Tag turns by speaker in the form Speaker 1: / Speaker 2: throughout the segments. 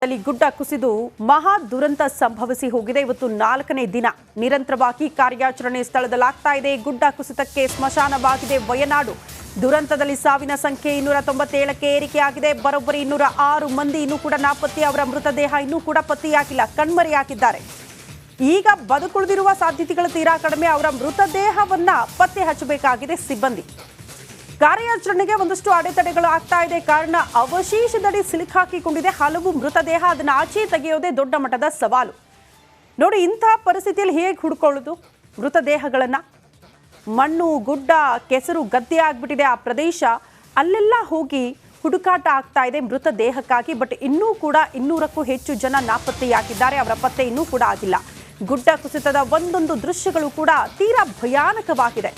Speaker 1: ಗುಡ್ಡ ಕುಸಿದು ಮಹಾ ದುರಂತ ಸಂಭವಿಸಿ ಹೋಗಿದೆ. ಇವತ್ತು 4ನೇ ದಿನ ನಿರಂತರವಾಗಿ ಕಾರ್ಯಾಚರಣೆ ಸ್ಥಳದಲ್ಲಾಗ್ತಾ ಇದೆ. ಗುಡ್ಡ ಕುಸಿತಕ್ಕೆ ಸ್ಮಶಾನವಾಗಿದೆ ವಯನಾಡು. ದುರಂತದಲ್ಲಿ ಸಾವಿನ ಸಂಖ್ಯೆ 297ಕ್ಕೆ ಏರಿಕೆಯಾಗಿದೆ. ಬರೋಬ್ಬರಿ 206 ಮಂದಿ ಇನ್ನೂ ಕೂಡ ನಾಪತ್ತೆ. ಅವರ ಮೃತದೇಹ ಇನ್ನೂ ಕೂಡ ಪತ್ತೆಯಾಗಿಲ್ಲ, ಕಣ್ಮರೆಯಾಗಿದ್ದಾರೆ. ಈಗ ಬದುಕುಳಿದಿರುವ ಸಾಧ್ಯತೆಗಳು ತೀರಾ ಕಡಿಮೆ. ಅವರ ಮೃತದೇಹವನ್ನ ಪತ್ತೆ ಹಚ್ಚಬೇಕಾಗಿದೆ ಸಿಬ್ಬಂದಿ. ಕಾರ್ಯಾಚರಣೆಗೆ ಒಂದಷ್ಟು ಅಡೆತಡೆಗಳು ಆಗ್ತಾ ಇದೆ. ಕಾರಣ ಅವಶೇಷದಡಿ ಸಿಲುಕಾಕಿಕೊಂಡಿದೆ ಹಲವು ಮೃತದೇಹ. ಅದನ್ನು ಆಚೆ ತೆಗೆಯೋದೇ ದೊಡ್ಡ ಮಟ್ಟದ ಸವಾಲು. ನೋಡಿ, ಇಂಥ ಪರಿಸ್ಥಿತಿಯಲ್ಲಿ ಹೇಗೆ ಹುಡುಕೊಳ್ಳೋದು ಮೃತದೇಹಗಳನ್ನ? ಮಣ್ಣು, ಗುಡ್ಡ, ಕೆಸರು, ಗದ್ದೆ ಆಗ್ಬಿಟ್ಟಿದೆ ಆ ಪ್ರದೇಶ. ಅಲ್ಲೆಲ್ಲ ಹೋಗಿ ಹುಡುಕಾಟ ಆಗ್ತಾ ಇದೆ ಮೃತದೇಹಕ್ಕಾಗಿ. ಬಟ್ ಇನ್ನೂ ಕೂಡ 200ಕ್ಕೂ ಹೆಚ್ಚು ಜನ ನಾಪತ್ತೆಯಾಗಿದ್ದಾರೆ. ಅವರ ಪತ್ತೆ ಇನ್ನೂ ಕೂಡ ಆಗಿಲ್ಲ. ಗುಡ್ಡ ಕುಸಿತದ ಒಂದೊಂದು ದೃಶ್ಯಗಳು ಕೂಡ ತೀರಾ ಭಯಾನಕವಾಗಿದೆ.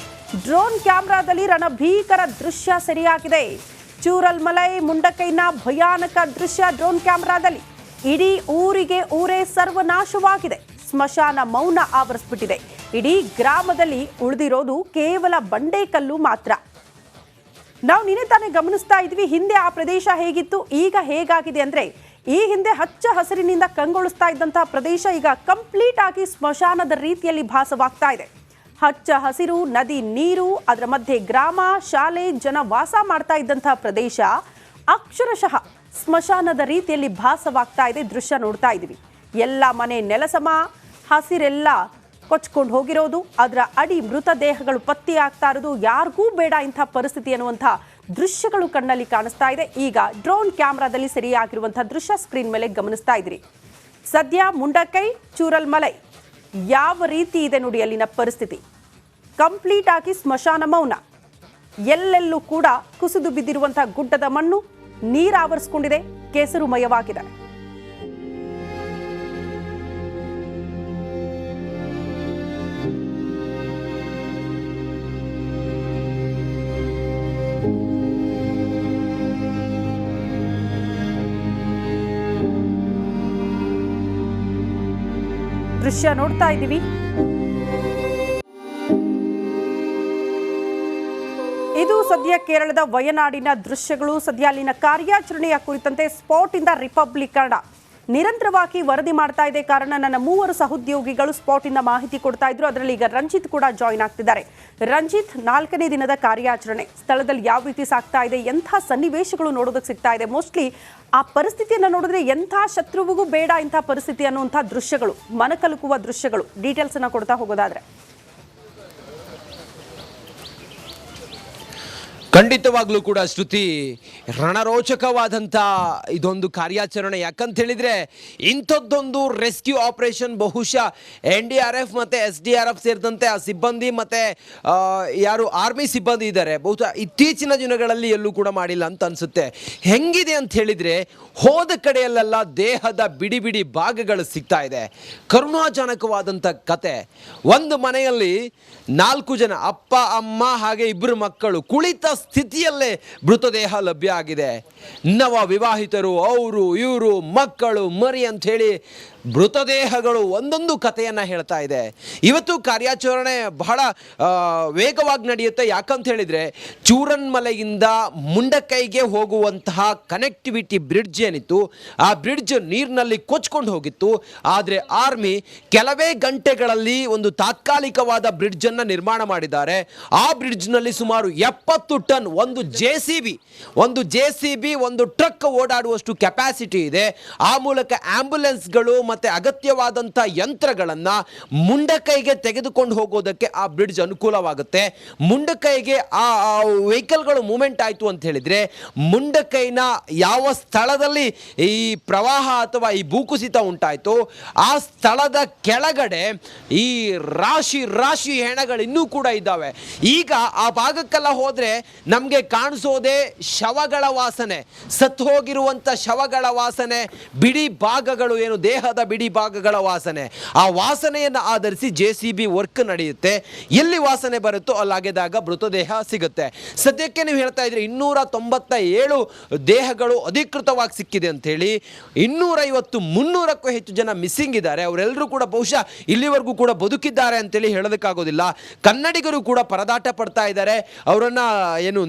Speaker 1: ಡ್ರೋನ್ ಕ್ಯಾಮೆರಾದಲ್ಲಿ ರಣಭೀಕರ ದೃಶ್ಯ ಸೆರೆಯಾಗಿದೆ. ಚೂರಲ್ಮಲೈ ಮುಂಡಕೈನ ಭಯಾನಕ ದೃಶ್ಯ ಡ್ರೋನ್ ಕ್ಯಾಮೆರಾದಲ್ಲಿ. ಇಡೀ ಊರಿಗೆ ಊರೇ ಸರ್ವನಾಶವಾಗಿದೆ. ಸ್ಮಶಾನ ಮೌನ ಆವರಿಸ್ಬಿಟ್ಟಿದೆ. ಇಡೀ ಗ್ರಾಮದಲ್ಲಿ ಉಳಿದಿರೋದು ಕೇವಲ ಬಂಡೆಕಲ್ಲು ಮಾತ್ರ. ನಾವು ನಿನ್ನೆ ತಾನೇ ಗಮನಿಸ್ತಾ ಇದ್ವಿ, ಹಿಂದೆ ಆ ಪ್ರದೇಶ ಹೇಗಿತ್ತು, ಈಗ ಹೇಗಾಗಿದೆ ಅಂದ್ರೆ, ಈ ಹಿಂದೆ ಹಚ್ಚ ಹಸಿರಿನಿಂದ ಕಂಗೊಳಿಸ್ತಾ ಇದ್ದಂತಹ ಪ್ರದೇಶ ಈಗ ಕಂಪ್ಲೀಟ್ ಆಗಿ ಸ್ಮಶಾನದ ರೀತಿಯಲ್ಲಿ ಭಾಸವಾಗ್ತಾ ಇದೆ. ಹಚ್ಚ ಹಸಿರು, ನದಿ ನೀರು, ಅದರ ಮಧ್ಯೆ ಗ್ರಾಮ, ಶಾಲೆ, ಜನ ವಾಸ ಮಾಡ್ತಾ ಇದ್ದಂತಹ ಪ್ರದೇಶ ಅಕ್ಷರಶಃ ಸ್ಮಶಾನದ ರೀತಿಯಲ್ಲಿ ಭಾಸವಾಗ್ತಾ ಇದೆ. ದೃಶ್ಯ ನೋಡ್ತಾ ಇದ್ವಿ. ಎಲ್ಲ ಮನೆ ನೆಲಸಮ, ಹಸಿರೆಲ್ಲ ಕೊಚ್ಕೊಂಡು ಹೋಗಿರೋದು, ಅದರ ಅಡಿ ಮೃತದೇಹಗಳು ಪತ್ತೆಯಾಗ್ತಾ ಇರೋದು. ಯಾರಿಗೂ ಬೇಡ ಇಂಥ ಪರಿಸ್ಥಿತಿ ಅನ್ನುವಂಥ ದೃಶ್ಯಗಳು ಕಣ್ಣಲ್ಲಿ ಕಾಣಿಸ್ತಾ ಇದೆ. ಈಗ ಡ್ರೋನ್ ಕ್ಯಾಮೆರಾದಲ್ಲಿ ಸೆರೆಯಾಗಿರುವಂತಹ ದೃಶ್ಯ ಸ್ಕ್ರೀನ್ ಮೇಲೆ ಗಮನಿಸ್ತಾ ಇದ್ರಿ. ಸದ್ಯ ಮುಂಡಕೈ, ಚೂರಲ್ಮಲೈ ಯಾವ ರೀತಿ ಇದೆ ನೋಡಿ ಅಲ್ಲಿನ ಪರಿಸ್ಥಿತಿ. ಕಂಪ್ಲೀಟ್ ಆಗಿ ಸ್ಮಶಾನ ಮೌನ. ಎಲ್ಲೆಲ್ಲೂ ಕೂಡ ಕುಸಿದು ಬಿದ್ದಿರುವಂತಹ ಗುಡ್ಡದ ಮಣ್ಣು ನೀರಾವರಿಸಿಕೊಂಡಿದೆ, ಕೆಸರುಮಯವಾಗಿದೆ. ದೃಶ್ಯ ನೋಡ್ತಾ ಇದ್ದೀವಿ. ಇದು ಸದ್ಯ ಕೇರಳದ ವಯನಾಡಿನ ದೃಶ್ಯಗಳು. ಸದ್ಯ ಅಲ್ಲಿನ ಕಾರ್ಯಾಚರಣೆಯ ಕುರಿತಂತೆ ಸ್ಪಾಟ್ ಇಂದ ರಿಪಬ್ಲಿಕ್ ಕನ್ನಡ ನಿರಂತರವಾಗಿ ವರದಿ ಮಾಡ್ತಾ ಇದೆ. ಕಾರಣ ನನ್ನ 3 ಸಹೋದ್ಯೋಗಿಗಳು ಸ್ಪಾಟ್ ಇಂದ ಮಾಹಿತಿ ಕೊಡ್ತಾ ಇದ್ರು. ಅದರಲ್ಲಿ ಈಗ ರಂಜಿತ್ ಕೂಡ ಜಾಯಿನ್ ಆಗ್ತಿದ್ದಾರೆ. ರಂಜಿತ್, 4ನೇ ದಿನದ ಕಾರ್ಯಾಚರಣೆ ಸ್ಥಳದಲ್ಲಿ ಯಾವ ರೀತಿ ಸಾಗ್ತಾ ಇದೆ, ಎಂಥ ಸನ್ನಿವೇಶಗಳು ನೋಡೋದಕ್ಕೆ ಸಿಗ್ತಾ ಇದೆ? ಮೋಸ್ಟ್ಲಿ ಆ ಪರಿಸ್ಥಿತಿಯನ್ನು ನೋಡಿದ್ರೆ ಎಂಥ ಶತ್ರುವಿಗೂ ಬೇಡ ಇಂಥ ಪರಿಸ್ಥಿತಿ ಅನ್ನುವಂಥ ದೃಶ್ಯಗಳು, ಮನಕಲುಕುವ ದೃಶ್ಯಗಳು. ಡೀಟೇಲ್ಸ್ ಅನ್ನ ಕೊಡ್ತಾ ಹೋಗೋದಾದ್ರೆ
Speaker 2: ಖಂಡಿತವಾಗ್ಲೂ ಕೂಡ ಶ್ರುತಿ, ರಣರೋಚಕವಾದಂಥ ಇದೊಂದು ಕಾರ್ಯಾಚರಣೆ. ಯಾಕಂತ ಹೇಳಿದರೆ ಇಂಥದ್ದೊಂದು ರೆಸ್ಕ್ಯೂ ಆಪರೇಷನ್ ಬಹುಶಃ NDRF ಮತ್ತು SDRF ಸೇರಿದಂತೆ ಆ ಸಿಬ್ಬಂದಿ ಮತ್ತು ಯಾರು ಆರ್ಮಿ ಸಿಬ್ಬಂದಿ ಇದ್ದಾರೆ, ಬಹುಶಃ ಇತ್ತೀಚಿನ ದಿನಗಳಲ್ಲಿ ಎಲ್ಲೂ ಕೂಡ ಮಾಡಿಲ್ಲ ಅಂತ ಅನಿಸುತ್ತೆ. ಹೆಂಗಿದೆ ಅಂತ ಹೇಳಿದರೆ, ಹೋದ ಕಡೆಯಲ್ಲೆಲ್ಲ ದೇಹದ ಬಿಡಿ ಬಿಡಿ ಭಾಗಗಳು ಸಿಗ್ತಾ ಇದೆ. ಕರುಣಾಜನಕವಾದಂಥ ಕತೆ. ಒಂದು ಮನೆಯಲ್ಲಿ 4 ಜನ, ಅಪ್ಪ, ಅಮ್ಮ ಹಾಗೆ 2 ಮಕ್ಕಳು ಕುಳಿತ ಸ್ಥಿತಿಯಲ್ಲೇ ಮೃತದೇಹ ಲಭ್ಯ ಆಗಿದೆ. ನವ ವಿವಾಹಿತರು, ಅವರು ಇವರು, ಮಕ್ಕಳು, ಮರಿ ಅಂತ ಹೇಳಿ ಮೃತದೇಹಗಳು ಒಂದೊಂದು ಕಥೆಯನ್ನು ಹೇಳ್ತಾ ಇದೆ. ಇವತ್ತು ಕಾರ್ಯಾಚರಣೆ ಬಹಳ ವೇಗವಾಗಿ ನಡೆಯುತ್ತೆ. ಯಾಕಂತ ಹೇಳಿದರೆ, ಚೂರನ್ಮಲೆಯಿಂದ ಮುಂಡಕೈಗೆ ಹೋಗುವಂತಹ ಕನೆಕ್ಟಿವಿಟಿ ಬ್ರಿಡ್ಜ್ ಏನಿತ್ತು, ಆ ಬ್ರಿಡ್ಜ್ ನೀರಿನಲ್ಲಿ ಕೊಚ್ಕೊಂಡು ಹೋಗಿತ್ತು. ಆದರೆ ಆರ್ಮಿ ಕೆಲವೇ ಗಂಟೆಗಳಲ್ಲಿ ಒಂದು ತಾತ್ಕಾಲಿಕವಾದ ಬ್ರಿಡ್ಜನ್ನು ನಿರ್ಮಾಣ ಮಾಡಿದ್ದಾರೆ. ಆ ಬ್ರಿಡ್ಜ್ನಲ್ಲಿ ಸುಮಾರು 70 ಟನ್ ಒಂದು JCB, ಒಂದು ಟ್ರಕ್ ಓಡಾಡುವಷ್ಟು ಕೆಪಾಸಿಟಿ ಇದೆ. ಆ ಮೂಲಕ ಆಂಬ್ಯುಲೆನ್ಸ್ಗಳು ಮತ್ತು ಅಗತ್ಯವಾದಂಥ ಯಂತ್ರಗಳನ್ನು ಮುಂಡಕೈಗೆ ತೆಗೆದುಕೊಂಡು ಹೋಗೋದಕ್ಕೆ ಆ ಬ್ರಿಡ್ಜ್ ಅನುಕೂಲವಾಗುತ್ತೆ. ಮುಂಡಕೈಗೆ ಆ ವೆಹಿಕಲ್ಗಳು ಮೂವ್ಮೆಂಟ್ ಆಯಿತು ಅಂತ ಹೇಳಿದರೆ, ಮುಂಡಕೈನ ಯಾವ ಸ್ಥಳದಲ್ಲಿ ಈ ಪ್ರವಾಹ ಅಥವಾ ಈ ಭೂಕುಸಿತ ಉಂಟಾಯಿತು ಆ ಸ್ಥಳದ ಕೆಳಗಡೆ ಈ ರಾಶಿ ಹೆಣಗಳು ಇನ್ನೂ ಕೂಡ ಇದ್ದಾವೆ. ಈಗ ಆ ಭಾಗಕ್ಕೆಲ್ಲ ಹೋದರೆ ನಮಗೆ ಕಾಣಿಸೋದೇ ಶವಗಳ ವಾಸನೆ, ಸತ್ತು ಹೋಗಿರುವಂಥ ಶವಗಳ ವಾಸನೆ, ಬಿಡಿ ಭಾಗಗಳು ಏನು ದೇಹದ ಬಿಡಿ ಭಾಗಗಳ ವಾಸನೆ. ಆ ವಾಸನೆಯನ್ನು ಆಧರಿಸಿ JCB ವರ್ಕ್ ನಡೆಯುತ್ತೆ. ಎಲ್ಲಿ ವಾಸನೆ ಬರುತ್ತೋ ಅಲ್ಲಾಗೆದಾಗ ಮೃತದೇಹ ಸಿಗುತ್ತೆ. ಸದ್ಯಕ್ಕೆ ನೀವು ಹೇಳ್ತಾ ಇದ್ರಿ 297 ದೇಹಗಳು ಅಧಿಕೃತವಾಗಿ ಸಿಕ್ಕಿದೆ ಅಂತ ಹೇಳಿ. 250-300ಕ್ಕೂ ಹೆಚ್ಚು ಜನ ಮಿಸ್ಸಿಂಗ್ ಇದ್ದಾರೆ. ಅವರೆಲ್ಲರೂ ಕೂಡ ಬಹುಶಃ ಇಲ್ಲಿವರೆಗೂ ಕೂಡ ಬದುಕಿದ್ದಾರೆ ಅಂತೇಳಿ ಹೇಳೋದಕ್ಕಾಗೋದಿಲ್ಲ. ಕನ್ನಡಿಗರು ಕೂಡ ಪರದಾಟ ಪಡ್ತಾ ಇದ್ದಾರೆ. ಅವರನ್ನ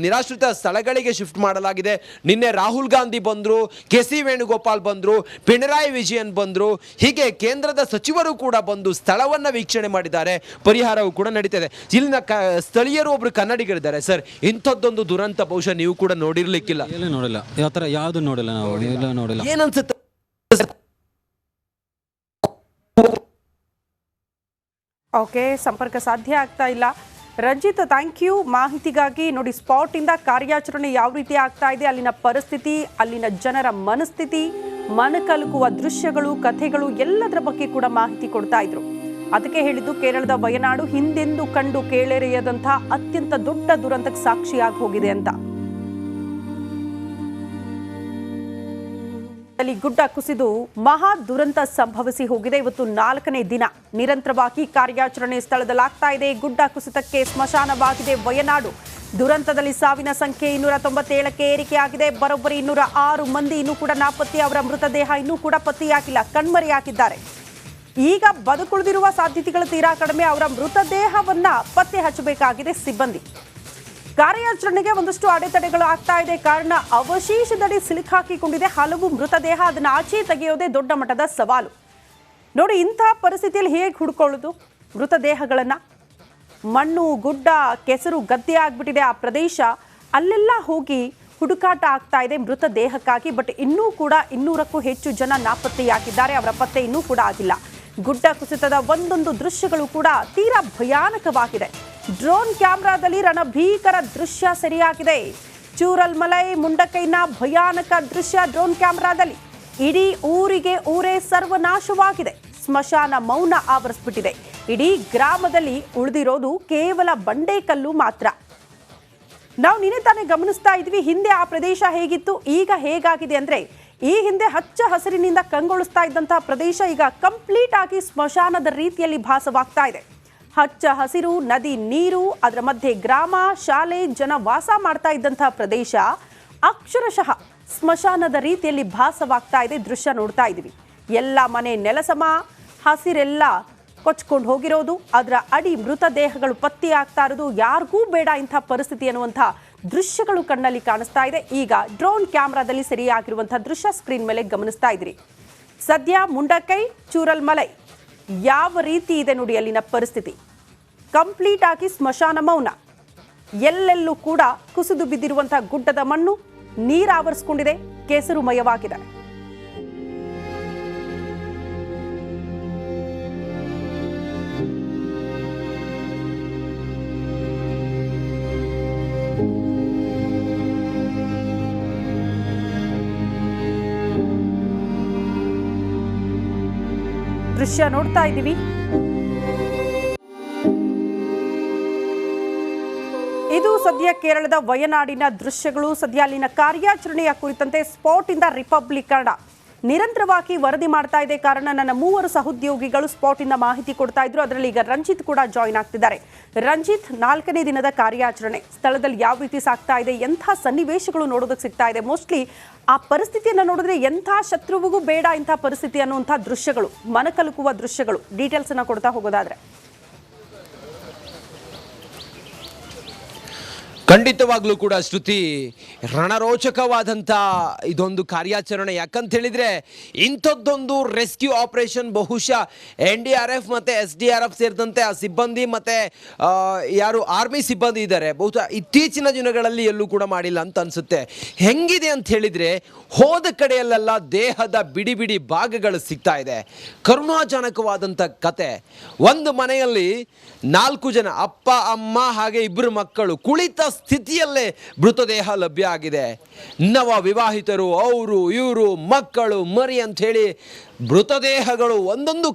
Speaker 2: ನಿರಾಶ್ರಿತ ಸ್ಥಳಗಳಿಗೆ ಶಿಫ್ಟ್ ಮಾಡಲಾಗಿದೆ. ನಿನ್ನೆ ರಾಹುಲ್ ಗಾಂಧಿ ಬಂದ್ರು, KC ವೇಣುಗೋಪಾಲ್ ಬಂದ್ರು, ಪಿಣರಾಯಿ ವಿಜಯನ್ ಬಂದ್ರು. ಹೀಗೆ ಕೇಂದ್ರದ ಸಚಿವರು ಕೂಡ ಬಂದು ಸ್ಥಳವನ್ನ ವೀಕ್ಷಣೆ ಮಾಡಿದ್ದಾರೆ. ಪರಿಹಾರವೂ ಕೂಡ ನಡೀತದೆ. ಇಲ್ಲಿನ ಸ್ಥಳೀಯರು ಒಬ್ರು ಕನ್ನಡಿಗರಿದ್ದಾರೆ. ಸರ್, ಇಂಥದ್ದೊಂದು ದುರಂತ ಬಹುಶಃ ನೀವು ಕೂಡ ನೋಡಿರ್ಲಿಕ್ಕಿಲ್ಲ.
Speaker 3: ನೋಡಿಲ್ಲ, ಯಾವ ತರ ಯಾವ್ದು ನೋಡಿಲ್ಲ, ನಾವು ಎಲ್ಲ ನೋಡಿಲ್ಲ.
Speaker 2: ಏನನ್ಸುತ್ತೆ?
Speaker 1: ಓಕೆ, ಸಂಪರ್ಕ ಸಾಧ್ಯ ಆಗ್ತಾ ಇಲ್ಲ. ರಂಜಿತ್, ಥ್ಯಾಂಕ್ ಯು ಮಾಹಿತಿಗಾಗಿ. ನೋಡಿ, ಸ್ಪಾಟ್ ಇಂದ ಕಾರ್ಯಾಚರಣೆ ಯಾವ ರೀತಿ ಆಗ್ತಾ ಇದೆ, ಅಲ್ಲಿನ ಪರಿಸ್ಥಿತಿ, ಅಲ್ಲಿನ ಜನರ ಮನಸ್ಥಿತಿ, ಮನಕಲುಕುವ ದೃಶ್ಯಗಳು, ಕಥೆಗಳು ಎಲ್ಲದರ ಬಗ್ಗೆ ಕೂಡ ಮಾಹಿತಿ ಕೊಡ್ತಾ ಇದ್ರು. ಅದಕ್ಕೆ ಹೇಳಿದ್ದು ಕೇರಳದ ವಯನಾಡು ಹಿಂದೆಂದೂ ಕಂಡು ಕೇಳೆರೆಯದಂತಹ ಅತ್ಯಂತ ದೊಡ್ಡ ದುರಂತಕ್ಕೆ ಸಾಕ್ಷಿಯಾಗಿ ಹೋಗಿದೆ ಅಂತ. ಗುಡ್ಡ ಕುಸಿದು ಮಹಾ ದುರಂತ ಸಂಭವಿಸಿ ಹೋಗಿದೆ. ಇವತ್ತು 4ನೇ ದಿನ ನಿರಂತರವಾಗಿ ಕಾರ್ಯಾಚರಣೆ ಸ್ಥಳದಲ್ಲಾಗ್ತಾ ಇದೆ. ಗುಡ್ಡ ಕುಸಿತಕ್ಕೆ ಸ್ಮಶಾನವಾಗಿದೆ ವಯನಾಡು. ದುರಂತದಲ್ಲಿ ಸಾವಿನ ಸಂಖ್ಯೆ 297ಕ್ಕೆ ಏರಿಕೆಯಾಗಿದೆ. ಬರೋಬ್ಬರಿ 206 ಮಂದಿ ಇನ್ನೂ ಕೂಡ ನಾಪತ್ತೆ. ಅವರ ಮೃತದೇಹ ಇನ್ನೂ ಕೂಡ ಪತ್ತೆಯಾಗಿಲ್ಲ, ಕಣ್ಮರೆಯಾಗಿದ್ದಾರೆ. ಈಗ ಬದುಕುಳಿದಿರುವ ಸಾಧ್ಯತೆಗಳು ತೀರಾ ಕಡಿಮೆ. ಅವರ ಮೃತದೇಹವನ್ನ ಪತ್ತೆ ಹಚ್ಚಬೇಕಾಗಿದೆ ಸಿಬ್ಬಂದಿ. ಕಾರ್ಯಾಚರಣೆಗೆ ಒಂದಷ್ಟು ಅಡೆತಡೆಗಳು ಆಗ್ತಾ ಇದೆ. ಕಾರಣ ಅವಶೇಷದಡಿ ಸಿಲುಕಾಕಿಕೊಂಡಿದೆ ಹಲವು ಮೃತದೇಹ. ಅದನ್ನ ಆಚೆ ತೆಗೆಯೋದೇ ದೊಡ್ಡ ಮಟ್ಟದ ಸವಾಲು. ನೋಡಿ, ಇಂತಹ ಪರಿಸ್ಥಿತಿಯಲ್ಲಿ ಹೇಗೆ ಹುಡುಕೊಳ್ಳೋದು ಮೃತದೇಹಗಳನ್ನ? ಮಣ್ಣು, ಗುಡ್ಡ, ಕೆಸರು, ಗದ್ದೆ ಆಗ್ಬಿಟ್ಟಿದೆ ಆ ಪ್ರದೇಶ. ಅಲ್ಲೆಲ್ಲ ಹೋಗಿ ಹುಡುಕಾಟ ಆಗ್ತಾ ಇದೆ ಮೃತದೇಹಕ್ಕಾಗಿ. ಬಟ್ ಇನ್ನೂ ಕೂಡ 200ಕ್ಕೂ ಹೆಚ್ಚು ಜನ ನಾಪತ್ತೆಯಾಗಿದ್ದಾರೆ. ಅವರ ಪತ್ತೆ ಇನ್ನೂ ಕೂಡ ಆಗಿಲ್ಲ. ಗುಡ್ಡ ಕುಸಿತದ ಒಂದೊಂದು ದೃಶ್ಯಗಳು ಕೂಡ ತೀರಾ ಭಯಾನಕವಾಗಿದೆ. ಡ್ರೋನ್ ಕ್ಯಾಮೆರಾದಲ್ಲಿ ರಣಭೀಕರ ದೃಶ್ಯ ಸೆರೆಯಾಗಿದೆ. ಚೂರಲ್ಮಲೈ, ಮುಂಡಕೈನ ಭಯಾನಕ ದೃಶ್ಯ ಡ್ರೋನ್ ಕ್ಯಾಮೆರಾದಲ್ಲಿ. ಇಡೀ ಊರೇ ಸರ್ವನಾಶವಾಗಿದೆ. ಸ್ಮಶಾನ ಮೌನ ಆವರಿಸ್ಬಿಟ್ಟಿದೆ. ಇಡೀ ಗ್ರಾಮದಲ್ಲಿ ಉಳಿದಿರೋದು ಕೇವಲ ಬಂಡೆಕಲ್ಲು ಮಾತ್ರ. ನಾವು ನಿನ್ನೆ ತಾನೇ ಗಮನಿಸ್ತಾ ಇದ್ವಿ, ಹಿಂದೆ ಆ ಪ್ರದೇಶ ಹೇಗಿತ್ತು, ಈಗ ಹೇಗಾಗಿದೆ ಅಂದ್ರೆ, ಈ ಹಿಂದೆ ಹಚ್ಚ ಹಸಿರಿನಿಂದ ಕಂಗೊಳಿಸ್ತಾ ಇದ್ದಂತಹ ಪ್ರದೇಶ ಈಗ ಕಂಪ್ಲೀಟ್ ಆಗಿ ಸ್ಮಶಾನದ ರೀತಿಯಲ್ಲಿ ಭಾಸವಾಗ್ತಾ ಇದೆ. ಹಚ್ಚ ಹಸಿರು, ನದಿ ನೀರು, ಅದರ ಮಧ್ಯೆ ಗ್ರಾಮ, ಶಾಲೆ, ಜನ ವಾಸ ಮಾಡ್ತಾ ಇದ್ದಂತಹ ಪ್ರದೇಶ ಅಕ್ಷರಶಃ ಸ್ಮಶಾನದ ರೀತಿಯಲ್ಲಿ ಭಾಸವಾಗ್ತಾ ಇದೆ. ದೃಶ್ಯ ನೋಡ್ತಾ ಇದ್ದೀವಿ. ಎಲ್ಲ ಮನೆ ನೆಲಸಮ, ಹಸಿರೆಲ್ಲ ಕೊಚ್ಕೊಂಡು ಹೋಗಿರೋದು, ಅದರ ಅಡಿ ಮೃತದೇಹಗಳು ಪತ್ತೆಯಾಗ್ತಾ ಇರೋದು. ಯಾರಿಗೂ ಬೇಡ ಇಂಥ ಪರಿಸ್ಥಿತಿ ಅನ್ನುವಂಥ ದೃಶ್ಯಗಳು ಕಣ್ಣಲ್ಲಿ ಕಾಣಿಸ್ತಾ ಇದೆ. ಈಗ ಡ್ರೋನ್ ಕ್ಯಾಮೆರಾದಲ್ಲಿ ಸೆರೆಯಾಗಿರುವಂತಹ ದೃಶ್ಯ ಸ್ಕ್ರೀನ್ ಮೇಲೆ ಗಮನಿಸ್ತಾ ಇದ್ರಿ. ಸದ್ಯ ಮುಂಡಕೈ, ಚೂರಲ್ಮಲೈ ಯಾವ ರೀತಿ ಇದೆ ನೋಡಿ ಅಲ್ಲಿನ ಪರಿಸ್ಥಿತಿ. ಕಂಪ್ಲೀಟ್ ಆಗಿ ಸ್ಮಶಾನ ಮೌನ. ಎಲ್ಲೆಲ್ಲೂ ಕೂಡ ಕುಸಿದು ಬಿದ್ದಿರುವಂತಹ ಗುಡ್ಡದ ಮಣ್ಣು ನೀರಾವರಿಸಿಕೊಂಡಿದೆ, ಕೆಸರುಮಯವಾಗಿದೆ. ದೃಶ್ಯ ನೋಡ್ತಾ ಇದ್ದೀವಿ. ಇದು ಸದ್ಯ ಕೇರಳದ ವಯನಾಡಿನ ದೃಶ್ಯಗಳು. ಸದ್ಯ ಅಲ್ಲಿನ ಕಾರ್ಯಾಚರಣೆಯ ಕುರಿತಂತೆ ಸ್ಪಾಟ್ ಇಂದ ರಿಪಬ್ಲಿಕ್ ಕನ್ನಡ ನಿರಂತರವಾಗಿ ವರದಿ ಮಾಡ್ತಾ ಇದೆ. ಕಾರಣ ನನ್ನ 3 ಸಹೋದ್ಯೋಗಿಗಳು ಸ್ಪಾಟ್ ಇಂದ ಮಾಹಿತಿ ಕೊಡ್ತಾ ಇದ್ರು. ಅದರಲ್ಲಿ ಈಗ ರಂಜಿತ್ ಕೂಡ ಜಾಯಿನ್ ಆಗ್ತಿದ್ದಾರೆ. ರಂಜಿತ್, 4ನೇ ದಿನದ ಕಾರ್ಯಾಚರಣೆ ಸ್ಥಳದಲ್ಲಿ ಯಾವ ರೀತಿ ಸಾಗ್ತಾ ಇದೆ, ಎಂಥ ಸನ್ನಿವೇಶಗಳು ನೋಡೋದಕ್ಕೆ ಸಿಗ್ತಾ ಇದೆ? ಮೋಸ್ಟ್ಲಿ ಆ ಪರಿಸ್ಥಿತಿಯನ್ನು ನೋಡಿದ್ರೆ ಎಂಥ ಶತ್ರುವಿಗೂ ಬೇಡ ಇಂಥ ಪರಿಸ್ಥಿತಿ ಅನ್ನುವಂಥ ದೃಶ್ಯಗಳು, ಮನಕಲುಕುವ ದೃಶ್ಯಗಳು. ಡೀಟೇಲ್ಸ್ ಅನ್ನ ಕೊಡ್ತಾ ಹೋಗೋದಾದ್ರೆ.
Speaker 2: ಖಂಡಿತವಾಗ್ಲೂ ಕೂಡ ಶ್ರುತಿ, ರಣರೋಚಕವಾದಂಥ ಇದೊಂದು ಕಾರ್ಯಾಚರಣೆ. ಯಾಕಂತ ಹೇಳಿದ್ರೆ ಇಂಥದ್ದೊಂದು ರೆಸ್ಕ್ಯೂ ಆಪರೇಷನ್ ಬಹುಶಃ NDRF ಮತ್ತು SDRF ಸೇರಿದಂತೆ ಆ ಸಿಬ್ಬಂದಿ ಮತ್ತು ಯಾರು ಆರ್ಮಿ ಸಿಬ್ಬಂದಿ ಇದ್ದಾರೆ ಬಹುಶಃ ಇತ್ತೀಚಿನ ದಿನಗಳಲ್ಲಿ ಎಲ್ಲೂ ಕೂಡ ಮಾಡಿಲ್ಲ ಅಂತ ಅನಿಸುತ್ತೆ. ಹೆಂಗಿದೆ ಅಂತ ಹೇಳಿದರೆ, ಹೋದ ಕಡೆಯಲ್ಲೆಲ್ಲ ದೇಹದ ಬಿಡಿ ಬಿಡಿ ಭಾಗಗಳು ಸಿಗ್ತಾ ಇದೆ. ಕರುಣಾಜನಕವಾದಂಥ ಕತೆ. ಒಂದು ಮನೆಯಲ್ಲಿ 4 ಜನ, ಅಪ್ಪ, ಅಮ್ಮ ಹಾಗೆ 2 ಮಕ್ಕಳು ಕುಳಿತ ಸ್ಥಿತಿಯಲ್ಲೇ ಮೃತದೇಹ ಲಭ್ಯ ಆಗಿದೆ. ನವ ವಿವಾಹಿತರು, ಅವರು ಇವರು, ಮಕ್ಕಳು, ಮರಿ ಅಂತ ಹೇಳಿ ಮೃತದೇಹಗಳು ಒಂದೊಂದು